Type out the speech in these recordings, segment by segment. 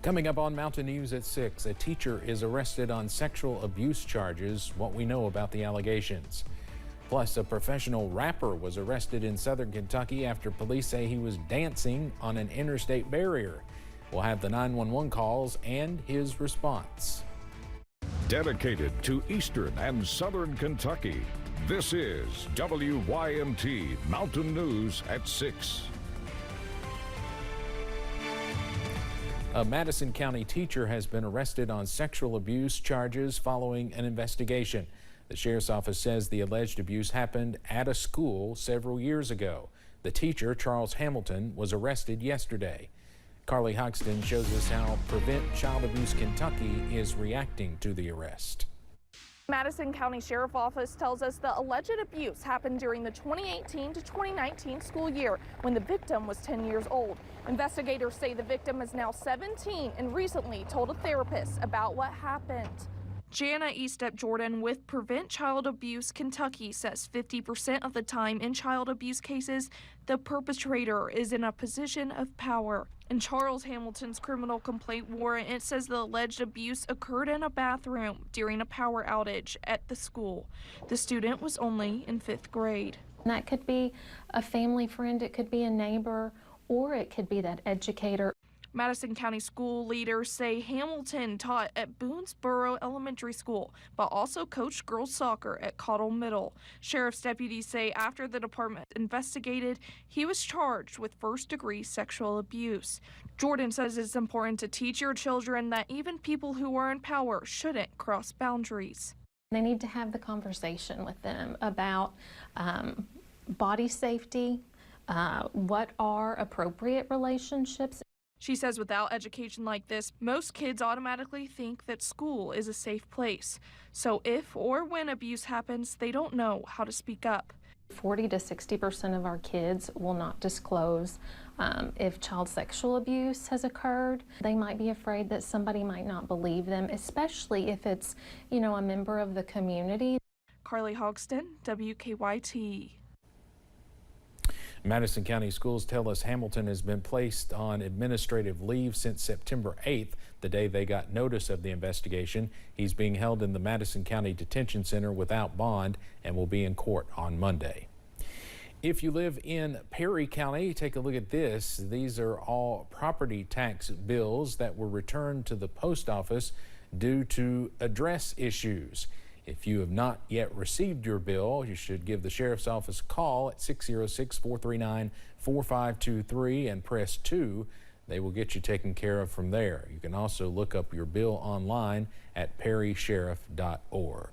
Coming up on Mountain News at 6, a teacher is arrested on sexual abuse charges, what we know about the allegations. Plus, a professional rapper was arrested in southern Kentucky after police say he was dancing on an interstate barrier. We'll have the 911 calls and his response. Dedicated to eastern and southern Kentucky, this is WYMT Mountain News at 6. A Madison County teacher has been arrested on sexual abuse charges following an investigation. The sheriff's office says the alleged abuse happened at a school several years ago. The teacher, Charles Hamilton, was arrested yesterday. Carly Hoxton shows us how Prevent Child Abuse Kentucky is reacting to the arrest. Madison County Sheriff Office tells us the alleged abuse happened during the 2018 to 2019 school year when the victim was 10 years old. Investigators say the victim is now 17 and recently told a therapist about what happened. Jana Estep Jordan with Prevent Child Abuse Kentucky says 50% of the time in child abuse cases, the perpetrator is in a position of power. In Charles Hamilton's criminal complaint warrant, it says the alleged abuse occurred in a bathroom during a power outage at the school. The student was only in 5th grade. That could be a family friend, it could be a neighbor, or it could be that educator. Madison County school leaders say Hamilton taught at Boonesboro Elementary School, but also coached girls soccer at Cottle Middle. Sheriff's deputies say after the department investigated, he was charged with first-degree sexual abuse. Jordan says it's important to teach your children that even people who are in power shouldn't cross boundaries. They need to have the conversation with them about body safety, what are appropriate relationships. She says without education like this, most kids automatically think that school is a safe place. So if or when abuse happens, they don't know how to speak up. 40 to 60% of our kids will not disclose if child sexual abuse has occurred. They might be afraid that somebody might not believe them, especially if it's, a member of the community. Carly Hoxton, WKYT. Madison County schools tell us Hamilton has been placed on administrative leave since September 8th, the day they got notice of the investigation. He's being held in the Madison County Detention Center without bond and will be in court on Monday. If you live in Perry County, take a look at this. These are all property tax bills that were returned to the post office due to address issues. If you have not yet received your bill, you should give the sheriff's office a call at 606-439-4523 and press 2. They will get you taken care of from there. You can also look up your bill online at perrysheriff.org.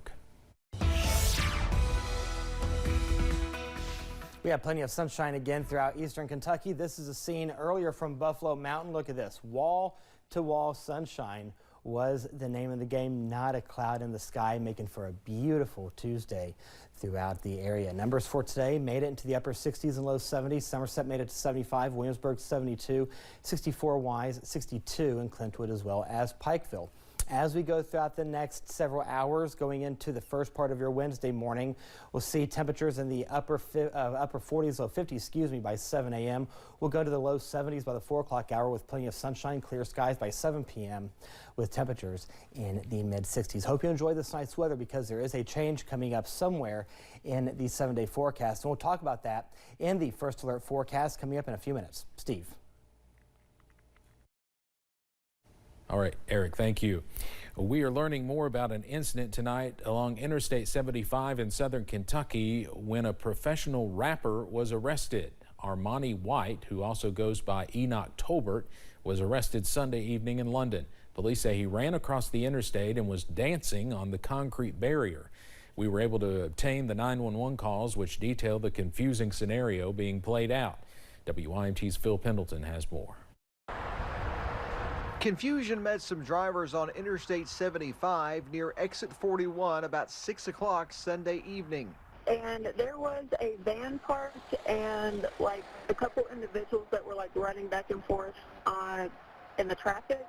We have plenty of sunshine again throughout eastern Kentucky. This is a scene earlier from Buffalo Mountain. Look at this. Wall-to-wall sunshine was the name of the game. Not a cloud in the sky, making for a beautiful Tuesday throughout the area. Numbers for today made it into the upper 60s and low 70s. Somerset made it to 75, Williamsburg 72, 64 Wise, 62 in Clintwood, as well as Pikeville. As we go throughout the next several hours, going into the first part of your Wednesday morning, we'll see temperatures in the upper 40s, low 50s, by 7 a.m. We'll go to the low 70s by the 4 o'clock hour with plenty of sunshine, clear skies by 7 p.m. with temperatures in the mid 60s. Hope you enjoy this night's weather because there is a change coming up somewhere in the 7-day forecast. And we'll talk about that in the first alert forecast coming up in a few minutes. Steve. All right, Eric, thank you. We are learning more about an incident tonight along Interstate 75 in southern Kentucky when a professional rapper was arrested. Armani White, who also goes by Enoch Tolbert, was arrested Sunday evening in London. Police say he ran across the interstate and was dancing on the concrete barrier. We were able to obtain the 911 calls, which detail the confusing scenario being played out. WYMT's Phil Pendleton has more. Confusion met some drivers on Interstate 75 near exit 41 about 6 o'clock Sunday evening. And there was a van parked and like a couple individuals that were like running back and forth in the traffic.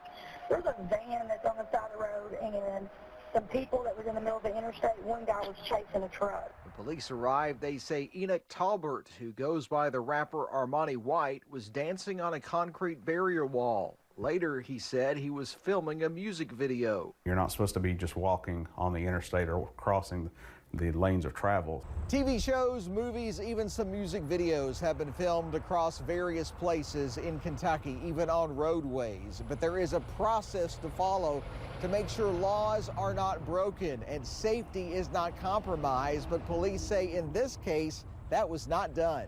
There's a van that's on the side of the road and some people that was in the middle of the interstate. One guy was chasing a truck. When police arrived, they say Enoch Tolbert, who goes by the rapper Armani White, was dancing on a concrete barrier wall. Later, he said he was filming a music video. You're not supposed to be just walking on the interstate or crossing the lanes of travel. TV shows, movies, even some music videos have been filmed across various places in Kentucky, even on roadways. But there is a process to follow to make sure laws are not broken and safety is not compromised. But police say in this case, that was not done.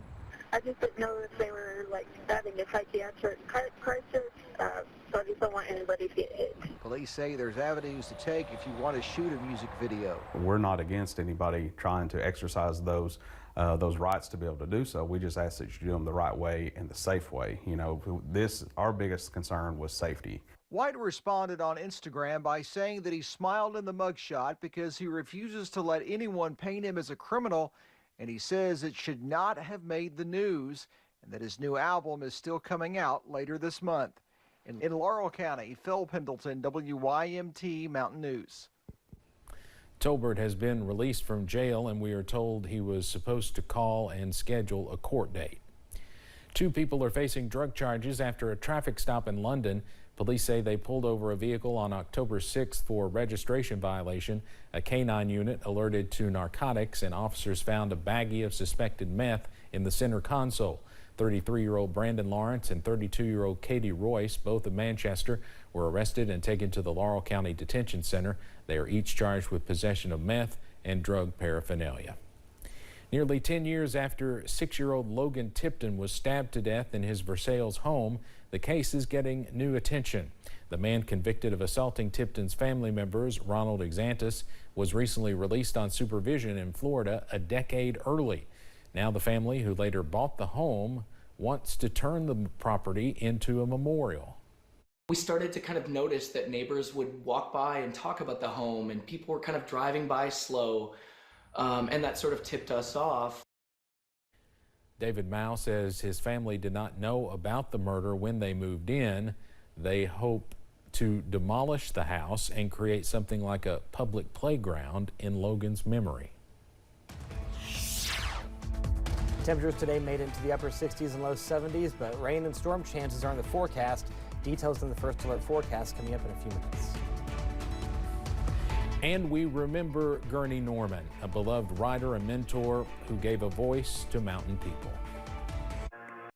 I just didn't know if they were like having a psychiatric crisis, so I just don't want anybody to get hit. Police say there's avenues to take if you want to shoot a music video. We're not against anybody trying to exercise those rights to be able to do so. We just ask that you do them the right way and the safe way. You know, our biggest concern was safety. White responded on Instagram by saying that he smiled in the mugshot because he refuses to let anyone paint him as a criminal, and he says it should not have made the news, and that his new album is still coming out later this month. In Laurel County, Phil Pendleton, WYMT Mountain News. Tolbert has been released from jail, and we are told he was supposed to call and schedule a court date. 2 people are facing drug charges after a traffic stop in London. Police say they pulled over a vehicle on October 6th for a registration violation. A K-9 unit alerted to narcotics, and officers found a baggie of suspected meth in the center console. 33-year-old Brandon Lawrence and 32-year-old Katie Royce, both of Manchester, were arrested and taken to the Laurel County Detention Center. They are each charged with possession of meth and drug paraphernalia. Nearly 10 years after 6-year-old Logan Tipton was stabbed to death in his Versailles home, the case is getting new attention. The man convicted of assaulting Tipton's family members, Ronald Exantis, was recently released on supervision in Florida a decade early. Now the family, who later bought the home, wants to turn the property into a memorial. We started to kind of notice that neighbors would walk by and talk about the home, and people were kind of driving by slow, and that sort of tipped us off. David Mao says his family did not know about the murder when they moved in. They hope to demolish the house and create something like a public playground in Logan's memory. Temperatures today made it into the upper 60s and low 70s, but rain and storm chances are in the forecast. Details in the first alert forecast coming up in a few minutes. And we remember Gurnie Norman, a beloved writer and mentor who gave a voice to mountain people.